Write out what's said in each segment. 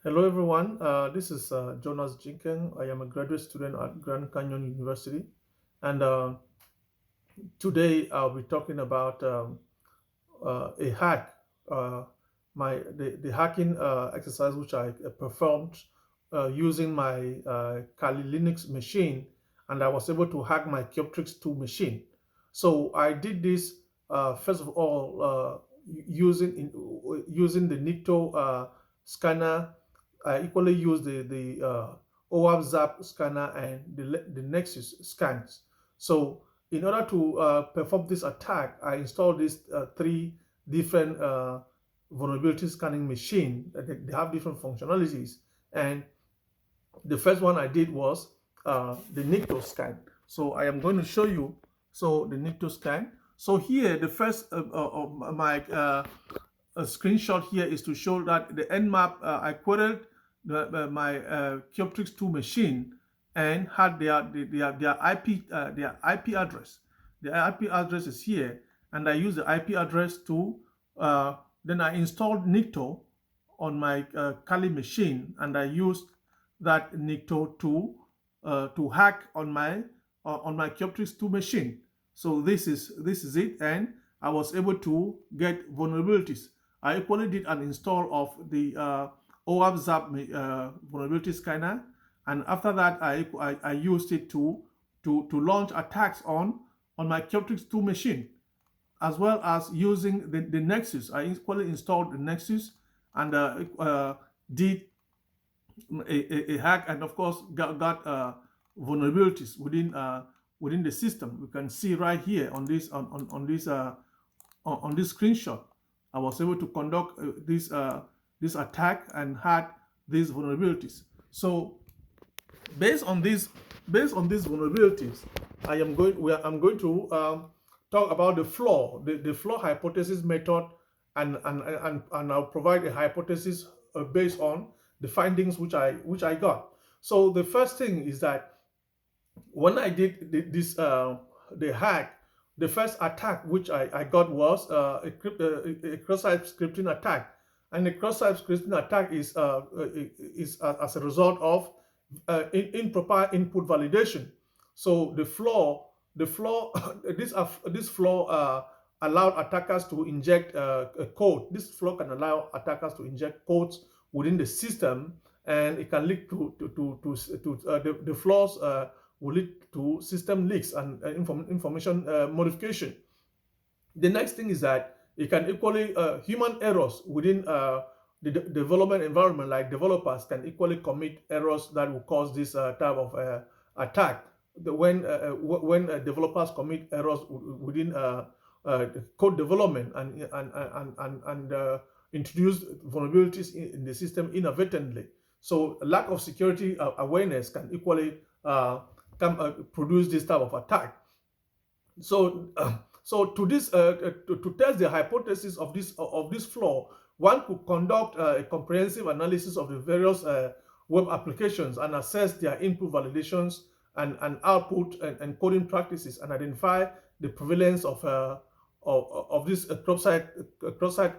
Hello, everyone. This is Jonas Jinken. I am a graduate student at Grand Canyon University. And today I'll be talking about a hack, the hacking exercise which I performed using my Kali Linux machine, and I was able to hack my Kyoctrix 2 machine. So I did this first of all using the Nikto scanner. I equally use the OAuth Zap scanner and the Nexus scans. So in order to perform this attack, I installed these three different vulnerability scanning machine. They have different functionalities. And the first one I did was the Nikto scan. So I am going to show you. So the Nikto scan. So here, the first of my screenshot here is to show that the Nmap I queried my Kyoctrix 2 machine and had their IP address. The IP address is here, and I use the IP address to then I installed Nikto on my Kali machine, and I used that Nikto to hack on my Kyoctrix 2 machine. So this is it, and I was able to get vulnerabilities. I equally did an install of the OAuth Zap vulnerability scanner, and after that, I used it to launch attacks on my Kyoctrix 2 machine, as well as using the Nexus. I equally installed the Nexus and did a hack, and of course got vulnerabilities within the system. You can see right here on this screenshot. I was able to conduct this attack and had these vulnerabilities. So based on these vulnerabilities, I'm going to talk about the flaw hypothesis method, and I'll provide a hypothesis based on the findings which I got. So the first thing is that when I did the hack, the first attack which I got was a cross-site scripting attack, and the cross-site scripting attack is as a result of improper input validation. So the flaw, this flaw allowed attackers to inject a code. This flaw can allow attackers to inject codes within the system, and it can lead the flaws will lead to system leaks and information modification. The next thing is that it can equally human errors within the development environment, like developers can equally commit errors that will cause this type of attack. When developers commit errors within code development and introduce vulnerabilities in the system inadvertently. So lack of security awareness can equally produce this type of attack. So to test the hypothesis of this flaw, one could conduct a comprehensive analysis of the various web applications and assess their input validations and output and coding practices, and identify the prevalence of this cross-site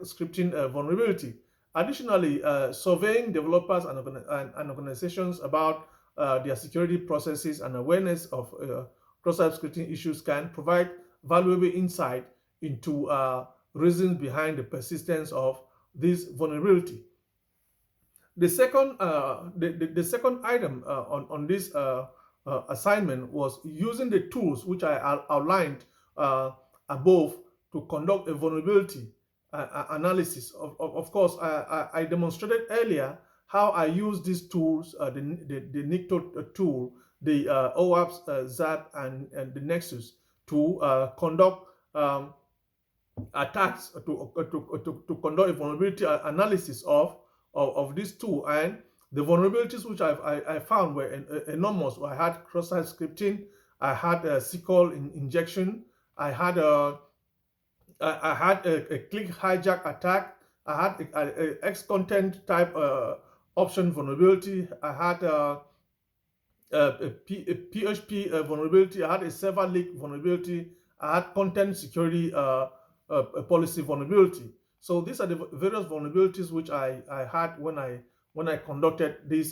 scripting vulnerability. Additionally, surveying developers and organizations about their security processes and awareness of cross-site scripting issues can provide valuable insight into reasons behind the persistence of this vulnerability. The second item on this assignment was using the tools which I outlined uh, above to conduct a vulnerability analysis. Of course, I demonstrated earlier how I use these tools, the Nikto tool, the OAuth Zap, and the Nexus to conduct attacks to conduct a vulnerability analysis of these two. And the vulnerabilities which I found were enormous. I had cross-site scripting, I had SQL injection, I had a click hijack attack, I had a X content type option vulnerability, I had a PHP vulnerability, I had a server leak vulnerability, I had content security policy vulnerability. So these are the various vulnerabilities which I had when I conducted this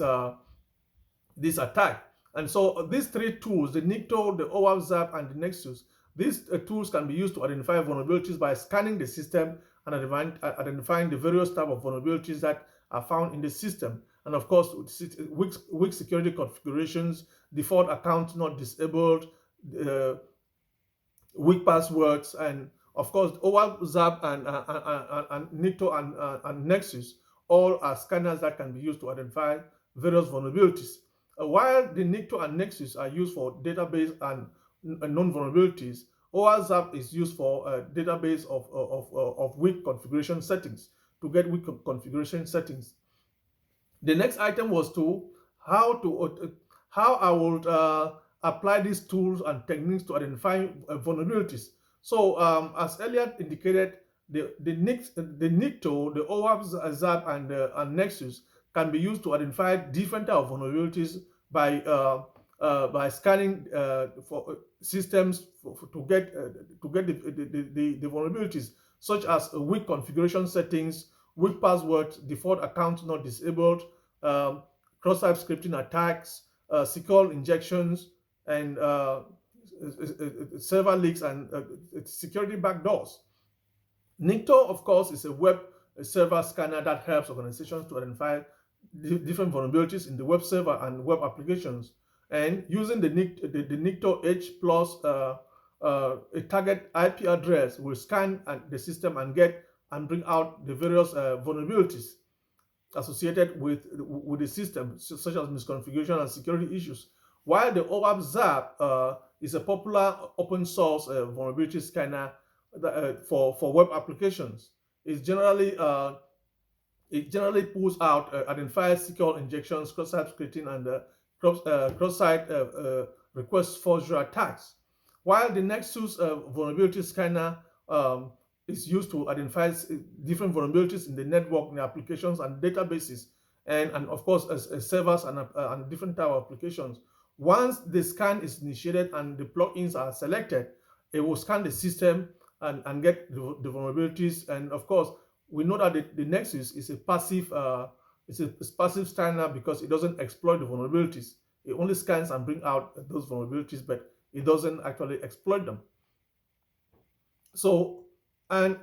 attack. And so these three tools, the Nikto, the OWASP ZAP, and the Nexus, these tools can be used to identify vulnerabilities by scanning the system and identifying the various type of vulnerabilities that are found in the system. And of course, weak security configurations, default accounts not disabled, uh, weak passwords, and of course, OWASP ZAP and Nikto and Nexus all are scanners that can be used to identify various vulnerabilities. While the Nikto and Nexus are used for database and known vulnerabilities, OWASP ZAP is used for a database of weak configuration settings to get weak configuration settings. The next item was to how to how I would apply these tools and techniques to identify vulnerabilities. So as earlier indicated, the NICTO, the OWASP, ZAP, and Nexus can be used to identify different type of vulnerabilities by scanning for systems to get the vulnerabilities, such as weak configuration settings, weak passwords, default accounts not disabled, cross-site scripting attacks, SQL injections, and server leaks and security backdoors. Nikto, of course, is a web server scanner that helps organizations to identify different vulnerabilities in the web server and web applications. And using the Nikto H plus a target IP address will scan the system and bring out the various vulnerabilities associated with the system, such as misconfiguration and security issues. While the OWASP ZAP is a popular open source vulnerability scanner for web applications, it generally pulls out identifies SQL injections, cross-site scripting, and cross-site request forgery attacks. While the Nexus vulnerability scanner is used to identify different vulnerabilities in the network, in the applications and databases, and of course servers and different type of applications. Once the scan is initiated and the plugins are selected, it will scan the system and get the vulnerabilities. And of course, we know that the Nexus is a passive scanner because it doesn't exploit the vulnerabilities. It only scans and brings out those vulnerabilities, but it doesn't actually exploit them. So, and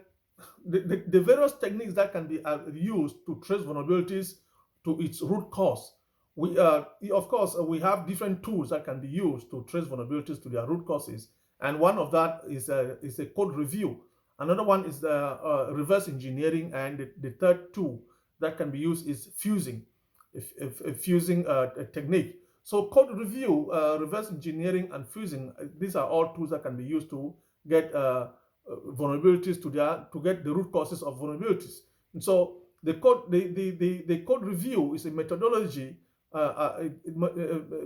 the various techniques that can be used to trace vulnerabilities to its root cause. Of course, we have different tools that can be used to trace vulnerabilities to their root causes, and one of that is a code review. Another one is the reverse engineering, and the third tool that can be used is fusing, a fusing technique. So code review, reverse engineering, and fusing, these are all tools that can be used to get vulnerabilities to get the root causes of vulnerabilities. And so the code review is a methodology,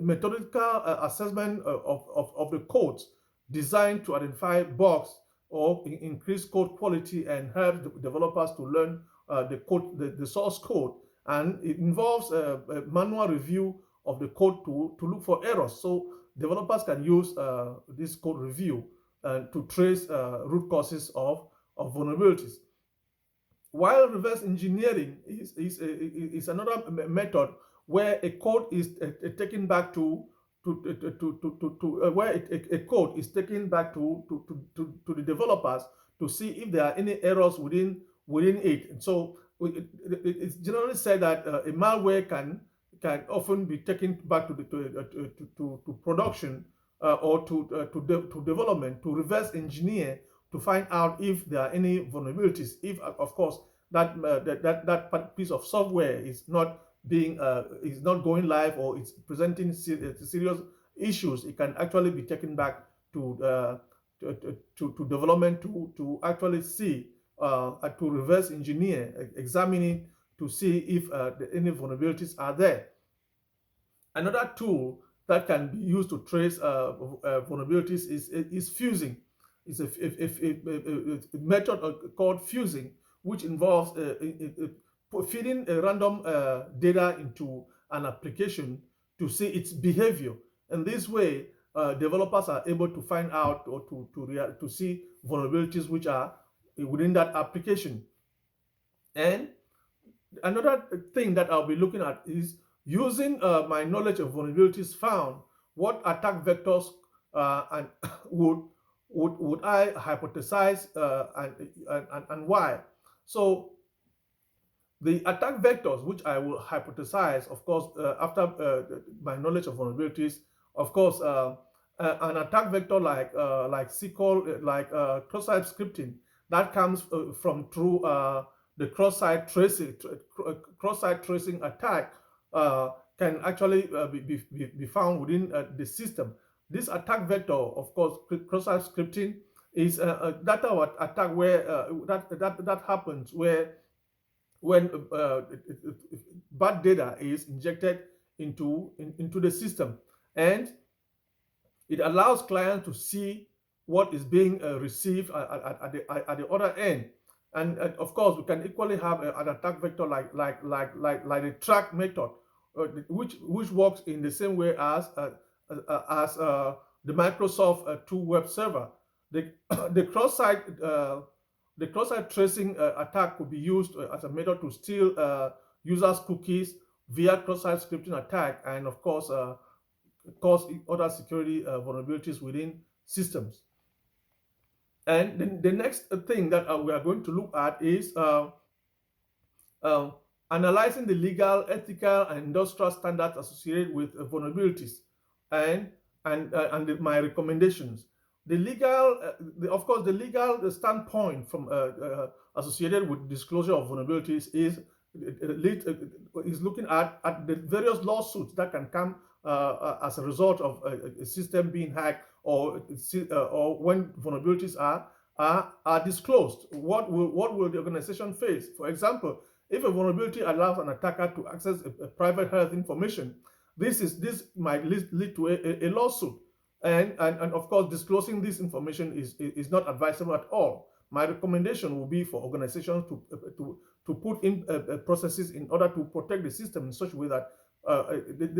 methodical assessment of the codes designed to identify bugs or increase code quality and help the developers to learn the source code. And it involves a manual review of the code to look for errors. So developers can use this code review to trace root causes of vulnerabilities. While reverse engineering is another method where a code is taken back to where a code is taken back to the developers to see if there are any errors within it. And so it's generally said that a malware can often be taken back to production or to development, to reverse engineer to find out if there are any vulnerabilities. If, of course, that piece of software is not going live, or it's presenting serious issues, it can actually be taken back to development to actually see to reverse engineer, examining to see if any vulnerabilities are there. Another tool that can be used to trace vulnerabilities is fusing. It's a method called fusing, which involves feeding a random data into an application to see its behavior. And this way, developers are able to find out or to see vulnerabilities which are within that application. And Another thing that I'll be looking at is using my knowledge of vulnerabilities found, what attack vectors and would would I hypothesize and why. So the attack vectors, which I will hypothesize, of course, after my knowledge of vulnerabilities, of course, an attack vector like SQL, cross-site scripting, that comes from through the cross-site tracing attack can actually be found within the system. This attack vector, of course, cross-site scripting is a data attack where that happens where when bad data is injected into the system, and it allows clients to see what is being received at the other end. And of course, we can equally have an attack vector like the track method, which works in the same way as the Microsoft 2 web server. The the cross-site tracing attack could be used as a method to steal users' cookies via cross-site scripting attack, and of course cause other security vulnerabilities within systems. And then the next thing that we are going to look at is uh, analyzing the legal, ethical, and industrial standards associated with vulnerabilities, and my recommendations. The legal, of course, the legal standpoint from associated with disclosure of vulnerabilities is looking at the various lawsuits that can come as a result of a system being hacked, or when vulnerabilities are disclosed. What will the organization face? For example, if a vulnerability allows an attacker to access a private health information, this might lead to a lawsuit. And of course, disclosing this information is not advisable at all. My recommendation will be for organizations to put in processes in order to protect the system in such a way that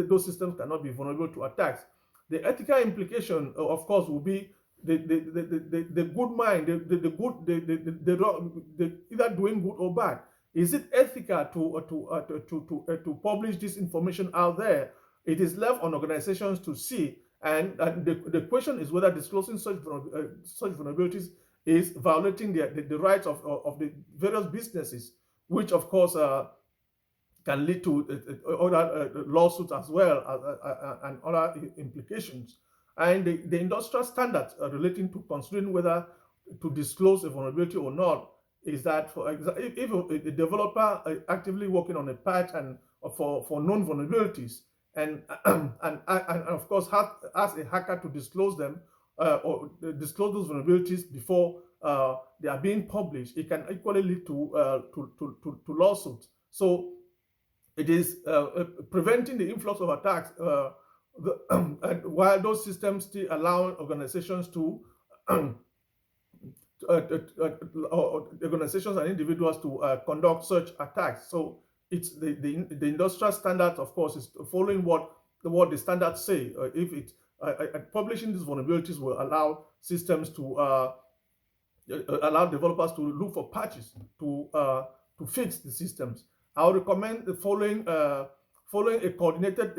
those systems cannot be vulnerable to attacks. The ethical implication, of course, will be the good mind, the good, the either doing good or bad. Is it ethical to publish this information out there? It is left on organizations to see, and the question is whether disclosing such vulnerabilities is violating the rights of the various businesses, which of course can lead to other lawsuits as well, and other implications. And the industrial standards relating to considering whether to disclose a vulnerability or not is that, for example, if a developer actively working on a patch and for known vulnerabilities, and and of course ask a hacker to disclose them, or disclose those vulnerabilities before they are being published, it can equally lead to lawsuits. So it is preventing the influx of attacks, while those systems still allow organizations to organizations and individuals to conduct such attacks. So it's the industrial standards, of course, is following what the standards say. If it publishing these vulnerabilities will allow systems to allow developers to look for patches to fix the systems. I would recommend the following a coordinated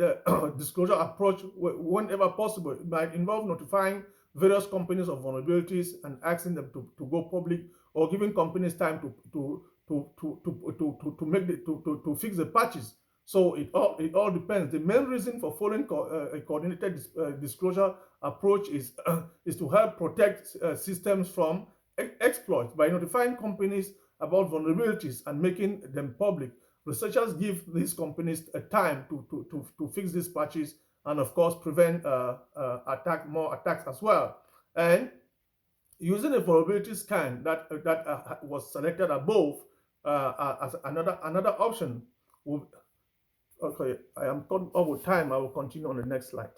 disclosure approach whenever possible. It might involve notifying various companies of vulnerabilities and asking them to go public, or giving companies time to make to fix the patches. So it all depends. The main reason for following a coordinated disclosure approach is is to help protect systems from exploits. By notifying companies about vulnerabilities and making them public, researchers give these companies a time to fix these patches, and of course prevent more attacks as well. And using a vulnerability scan that was selected above as another option. Okay, I am done over time. I will continue on the next slide.